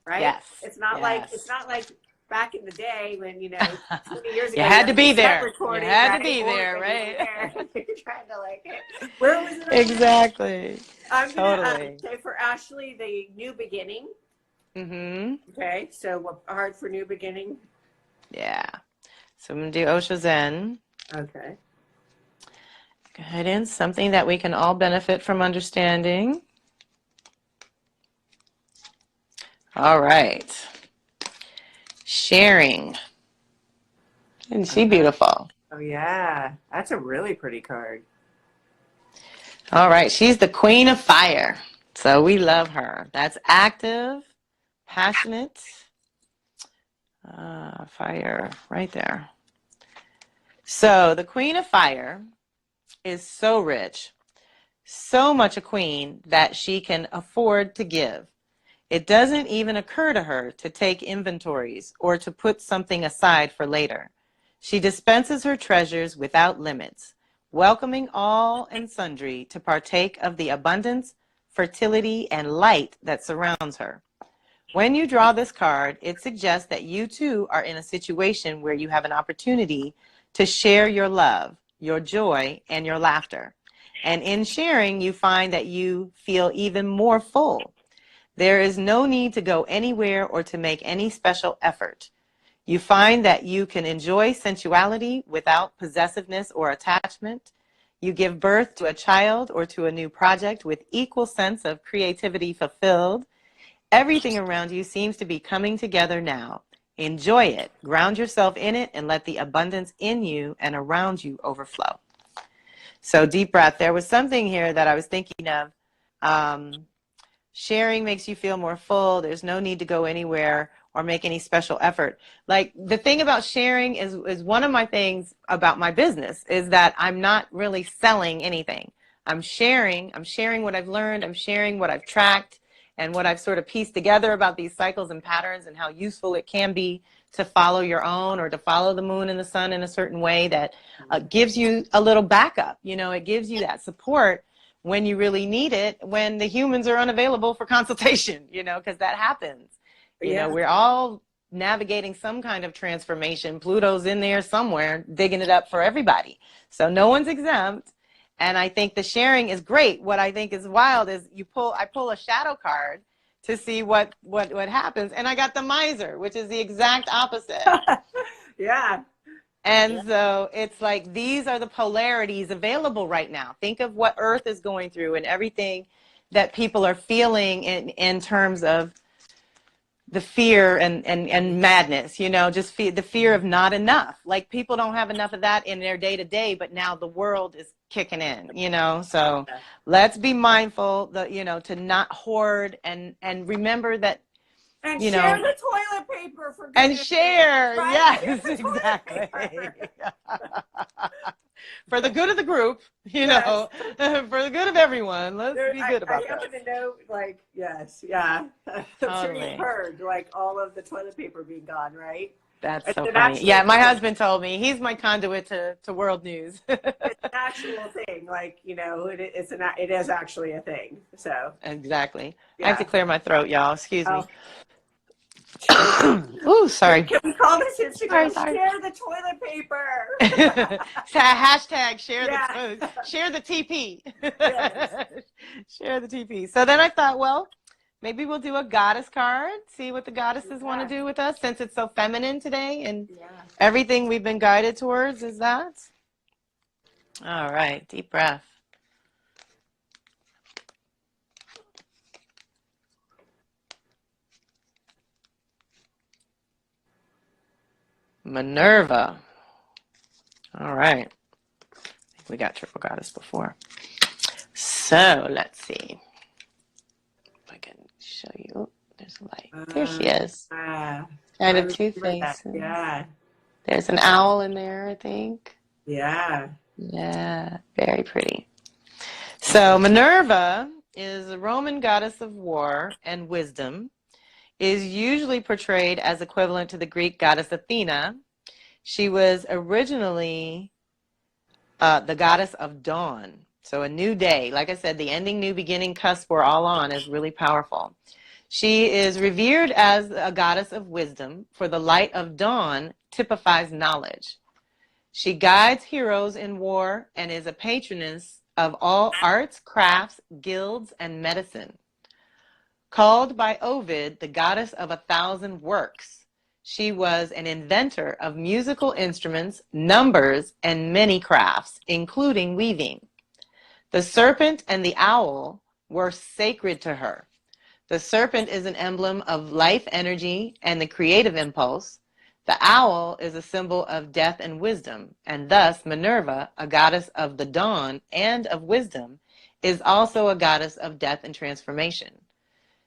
right? Yes. It's not yes. like back in the day when 20 years ago you had to be there. Recording, You had right? to be there, right? You're trying to like where was it? Exactly. I'm gonna Totally. say for Ashley the new beginning. Mhm. Okay, so what hard for new beginning? Yeah. So I'm gonna do Osho Zen. Okay. Guidance, something that we can all benefit from understanding. All right. Sharing. Isn't she beautiful? Oh, yeah. That's a really pretty card. All right. She's the Queen of Fire. So we love her. That's active, passionate. Fire right there. So the Queen of Fire is so rich, so much a queen that she can afford to give. It doesn't even occur to her to take inventories or to put something aside for later. She dispenses her treasures without limits, welcoming all and sundry to partake of the abundance, fertility, and light that surrounds her. When you draw this card, it suggests that you too are in a situation where you have an opportunity to share your love, your joy, and your laughter. And in sharing, you find that you feel even more full. There is no need to go anywhere or to make any special effort. You find that you can enjoy sensuality without possessiveness or attachment. You give birth to a child or to a new project with equal sense of creativity fulfilled. Everything around you seems to be coming together now. Enjoy it, ground yourself in it, and let the abundance in you and around you overflow. So deep breath. There was something here that I was thinking of. Sharing makes you feel more full. There's no need to go anywhere or make any special effort. Like, the thing about sharing is one of my things about my business is that I'm not really selling anything. I'm sharing what I've learned. I'm sharing what I've tracked and what I've sort of pieced together about these cycles and patterns and how useful it can be to follow your own or to follow the moon and the sun in a certain way that gives you a little backup. You know, it gives you that support when you really need it, when the humans are unavailable for consultation, you know, because that happens. You know, we're all navigating some kind of transformation. Pluto's in there somewhere digging it up for everybody. So no one's exempt. And I think the sharing is great. What I think is wild is I pull a shadow card to see what happens. And I got the miser, which is the exact opposite. Yeah. And so it's like, these are the polarities available right now. Think of what Earth is going through and everything that people are feeling in terms of the fear and madness, you know, just the fear of not enough. Like, people don't have enough of that in their day to day, but now the world is kicking in, you know. So let's be mindful that, you know, to not hoard and remember that, and you share know, the toilet paper for and goodness share, sake, right? yes, Share exactly. For the good of the group, you know, for the good of everyone, let's be good about that. I happen to know, like, yes, yeah. I'm sure you've heard, like, all of the toilet paper being gone, right? That's so funny. Yeah, my husband told me. He's my conduit to world news. It's an actual thing, like, you know, it is actually a thing. So exactly. Yeah. I have to clear my throat, y'all. Excuse me. Ooh, sorry. Can we call this Instagram? Share the toilet paper. Hashtag share the TP. Yes. Share the TP. So then I thought, well, maybe we'll do a goddess card, see what the goddesses want to do with us, since it's so feminine today, and everything we've been guided towards is that. All right, deep breath. Minerva. All right. I think we got triple goddess before. So let's see if I can show you. Oh, there's a light. There she is. Kind of two faces. Yeah. There's an owl in there, I think. Yeah. Yeah, very pretty. So Minerva is a Roman goddess of war and wisdom, is usually portrayed as equivalent to the Greek goddess Athena. She was originally the goddess of dawn. So a new day. Like I said, the ending, new beginning cusp we're all on is really powerful. She is revered as a goddess of wisdom, for the light of dawn typifies knowledge. She guides heroes in war and is a patroness of all arts, crafts, guilds, and medicine. Called by Ovid the goddess of 1,000 works, She was an inventor of musical instruments, numbers, and many crafts, including weaving. The serpent and the owl were sacred to her. The serpent is an emblem of life energy and the creative impulse. The owl is a symbol of death and wisdom, and thus Minerva, a goddess of the dawn and of wisdom, is also a goddess of death and transformation.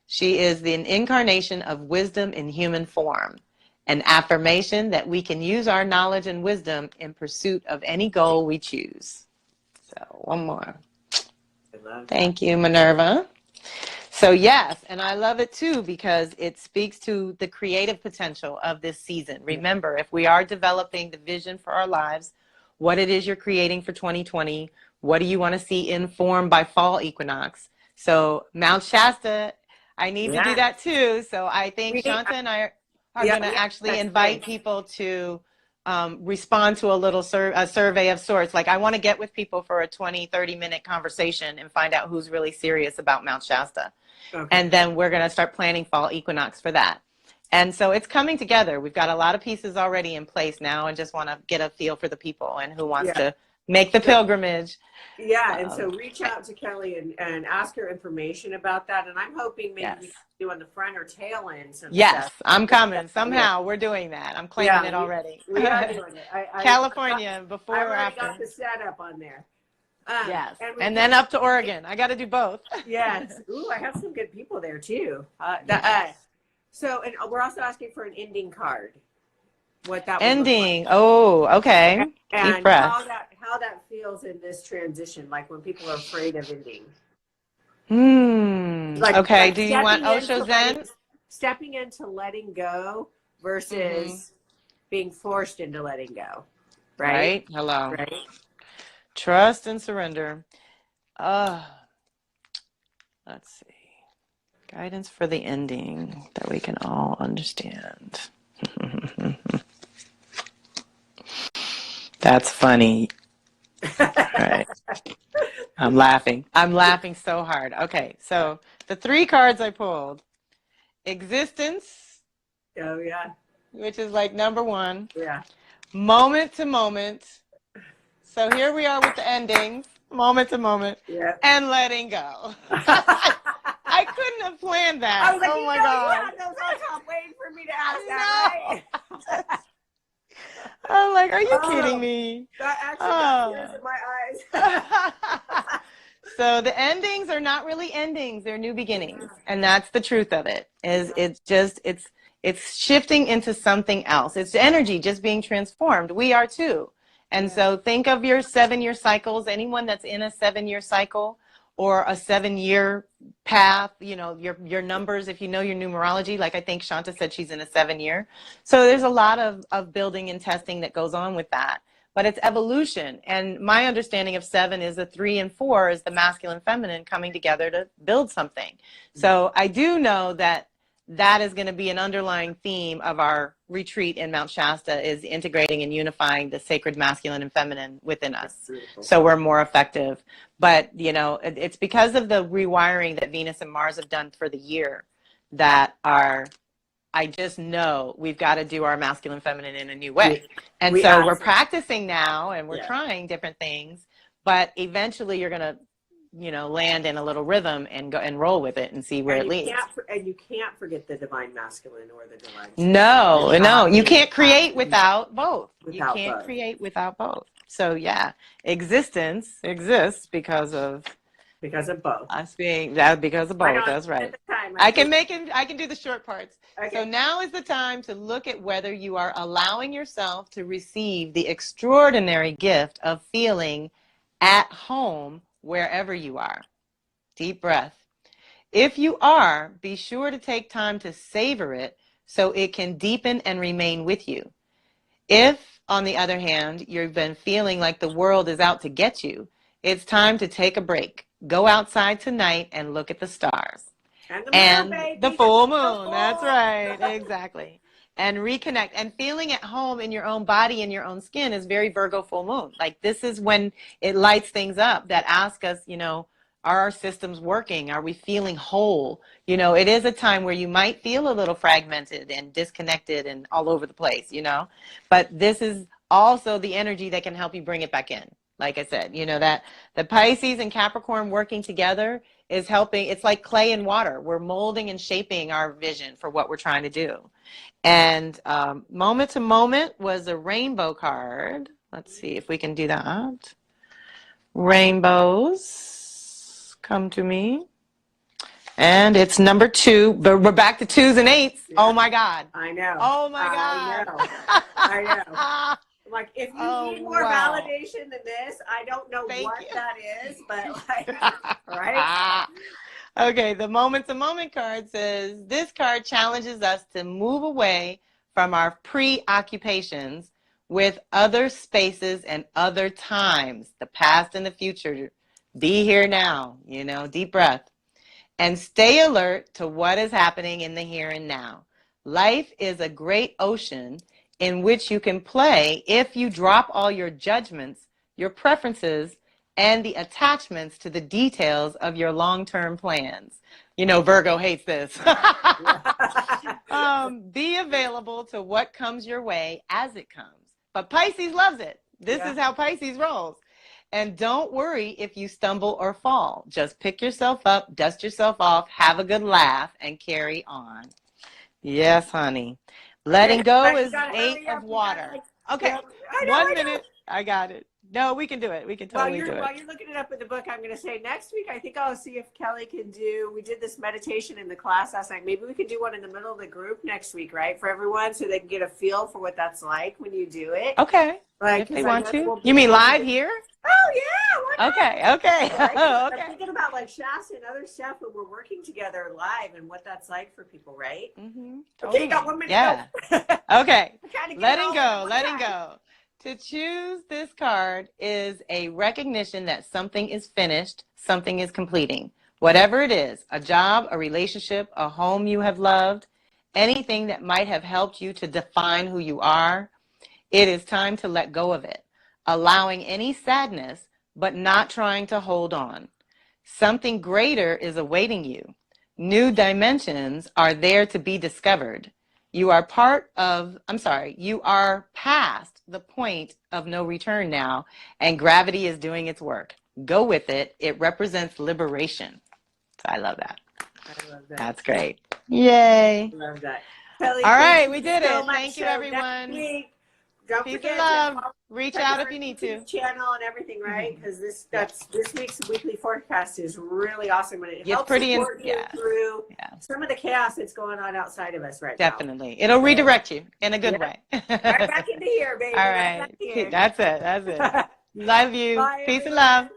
She is the incarnation of wisdom in human form, an affirmation that we can use our knowledge and wisdom in pursuit of any goal we choose. So one more. Thank you, Minerva. So yes, and I love it too because it speaks to the creative potential of this season. Remember, if we are developing the vision for our lives, what it is you're creating for 2020, what do you want to see informed by fall equinox? So Mount Shasta, I need to do that too. So I think Shanta and I are going to actually invite people to respond to a little survey of sorts. Like I want to get with people for a 20-30 minute conversation and find out who's really serious about Mount Shasta. Okay. And then we're going to start planning fall equinox for that. And so it's coming together. We've got a lot of pieces already in place now and just want to get a feel for the people and who wants to make the pilgrimage. Yeah, and so reach out to Kelly and ask her information about that. And I'm hoping maybe we can do on the front or tail end some stuff. I'm coming. Somehow we're doing that. I'm claiming it already. We are doing it. California, before or after. I got the setup on there. Yes, and then up to Oregon. I got to do both. Yes. Ooh, I have some good people there too. So, and we're also asking for an ending card. What that ending? Like. Oh, okay. And deep breath. How that feels in this transition, like when people are afraid of ending. Okay. Do you want Osho Zen? Stepping into letting go versus being forced into letting go. Right. Hello. Right. Trust and surrender. Let's see. Guidance for the ending that we can all understand. That's funny. Right. I'm laughing. I'm laughing so hard. Okay, so the 3 cards I pulled. Existence. Oh, yeah. Which is like number 1. Yeah. Moment to moment. So here we are with the endings, moment to moment, and letting go. I couldn't have planned that. I was like, oh my God. You had those on top waiting for me to ask that, right? I'm like, are you kidding me? That actually got tears in my eyes. So the endings are not really endings; they're new beginnings, and that's the truth of it. It's shifting into something else. It's energy just being transformed. We are too. And so think of your 7-year cycles. Anyone that's in a 7-year cycle or a 7-year path, you know, your numbers, if you know your numerology, like I think Shanta said she's in a 7-year. So there's a lot of building and testing that goes on with that. But it's evolution. And my understanding of 7 is the 3 and 4 is the masculine feminine coming together to build something. So I do know that is going to be an underlying theme of our retreat in Mount Shasta, is integrating and unifying the sacred masculine and feminine within us. So we're more effective. But, you know, it's because of the rewiring that Venus and Mars have done for the year that I just know we've got to do our masculine feminine in a new way. And so we're practicing now and we're trying different things, but eventually you're going to, you know, land in a little rhythm and go and roll with it and see where it leads. And you can't forget the divine masculine or the divine. No, you can't create without both. You can't create without both. So yeah, existence exists because of both. Us being because of both. That's right. I can do the short parts. Okay. So now is the time to look at whether you are allowing yourself to receive the extraordinary gift of feeling at home wherever you are. Deep breath. If you are, be sure to take time to savor it so it can deepen and remain with you. If, on the other hand, you've been feeling like the world is out to get you, it's time to take a break. Go outside tonight and look at the stars. And the full moon. That's right. Exactly. And reconnect. And feeling at home in your own body and your own skin is very Virgo full moon. Like this is when it lights things up that ask us, you know, Are our systems working? Are we feeling whole? You know, it is a time where you might feel a little fragmented and disconnected and all over the place, you know, but this is also the energy that can help you bring it back in. Like I said, you know, that the Pisces and Capricorn working together is helping. It's like clay and water. We're molding and shaping our vision for what we're trying to do. And moment to moment was a rainbow card. Let's see if we can do that. Rainbows, come to me. And it's number 2, but we're back to 2s and 8s. Yeah. Oh my God. I know. Oh my God. I know. Like, if you need more validation than this, I don't know what that is, but like, right? Okay, the moment to moment card says, this card challenges us to move away from our preoccupations with other spaces and other times, the past and the future. Be here now, you know, deep breath. And stay alert to what is happening in the here and now. Life is a great ocean in which you can play if you drop all your judgments, your preferences, and the attachments to the details of your long-term plans. You know, Virgo hates this. Be available to what comes your way as it comes. But Pisces loves it. This is how Pisces rolls. And don't worry if you stumble or fall. Just pick yourself up, dust yourself off, have a good laugh, and carry on. Yes, honey. Letting go is 8 of water. Okay, 1 minute. I got it. No, we can do it. We can totally do it. While you're looking it up in the book, I'm going to say next week, I think I'll see if Kelly can do, we did this meditation in the class last night. Maybe we could do one in the middle of the group next week, right? For everyone, so they can get a feel for what that's like when you do it. Okay. Like, if they want to. You mean live here? Oh, yeah. Okay. Okay. Right? I'm thinking about like Shasta and other stuff when we're working together live and what that's like for people, right? Mm-hmm. Okay, you got 1 minute. Yeah. Okay. Letting go. To choose this card is a recognition that something is finished, something is completing. Whatever it is, a job, a relationship, a home you have loved, anything that might have helped you to define who you are, it is time to let go of it, allowing any sadness, but not trying to hold on. Something greater is awaiting you. New dimensions are there to be discovered. You are you are past the point of no return now, and gravity is doing its work. Go with it. It represents liberation. So I love that. I love that. That's great. Yay. I love that. Kelly, all right, we did so it. Thank you, everyone. Don't Peace forget and love. Reach out if you need to. Channel and everything, right? Because this week's weekly forecast is really awesome, and it helps pretty support you through some of the chaos that's going on outside of us right now. Definitely, it'll redirect you in a good way. Right back into here, baby. All right, that's it. Love you. Bye, Peace and love.